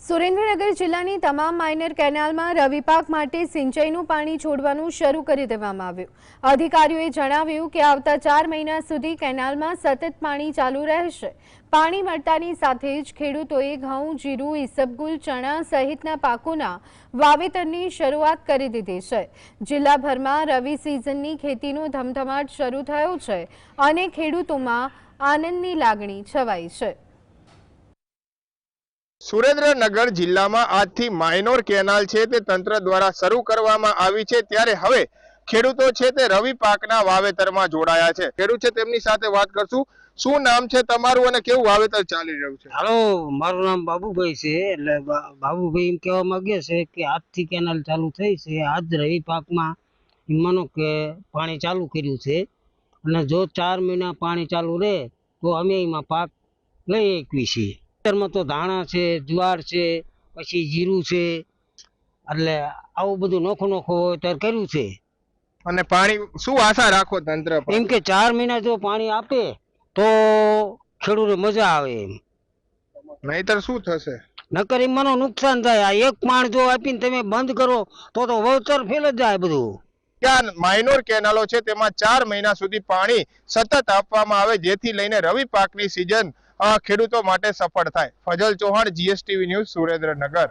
સુરેન્દ્રનગર જિલ્લાની તમામ માઇનર કેનાલમાં રવિ પાક માટે સિંચાઈનું પાણી છોડવાનું શરૂ કરી દેવામાં આવ્યું. અધિકારીઓએ જણાવ્યું કે આવતા 4 મહિના સુધી કેનાલમાં સતત પાણી ચાલુ રહેશે. પાણી મળતાની સાથે જ ખેડૂતોએ ઘઉં, જીરું, ઈસબગુલ, ચણા સહિતના પાકોના વાવેતરની શરૂઆત કરી દીધી છે. જિલ્લાભરમાં રવિ સિઝનની ખેતીનો ધમધમાટ શરૂ થયો છે અને ખેડૂતોમાં આનંદની લાગણી છવાઈ છે. સુરેન્દ્રનગર જિલ્લામાં આજથી માઇનોર કેનાલ છે તે તંત્ર દ્વારા શરૂ કરવામાં આવી છે, ત્યારે હવે ખેડૂતો છે તે રવિ પાકના વાવેતરમાં જોડાયા છે. ખેડૂત છે તેમની સાથે વાત કરશું. શું નામ છે તમારું અને કેવું વાવેતર ચાલી રહ્યું છે? હાલો, મારું નામ બાબુભાઈ છે. એટલે બાબુભાઈ એમ કહેવા માંગે છે કે આજથી કેનાલ ચાલુ થઈ છે. આજ રવિ પાકમાં માનો કે પાણી ચાલુ કર્યું છે અને જો 4 મહિના પાણી ચાલુ રહે તો અમે એમાં પાક લઈ શકીએ છીએ. ખેતરમાં તો ધાણા છે, જુવાર છે, પછી જીરું છે, એટલે આવું બધું નોખું વાવેતર કર્યું છે. અને પાણી શું આશા રાખો તંત્ર પર? એમ કે 4 મહિના જો પાણી આપે તો ખેડૂતને મજા આવે એમ, નહીતર શું થશે? નકર એમાં નુકસાન થાય. આ એક પાણી જો આપીને તમે બંધ કરો તો વાવેતર ફેલ જ જાય બધું. ત્યાં માઇનોર કેનાલો છે તેમાં 4 મહિના સુધી પાણી સતત આપવામાં આવે, જેથી લઈને રવિ પાકની સિઝન ખેડૂતો માટે સફળ થાય. Fazal Chauhan, GSTV news, Surendranagar.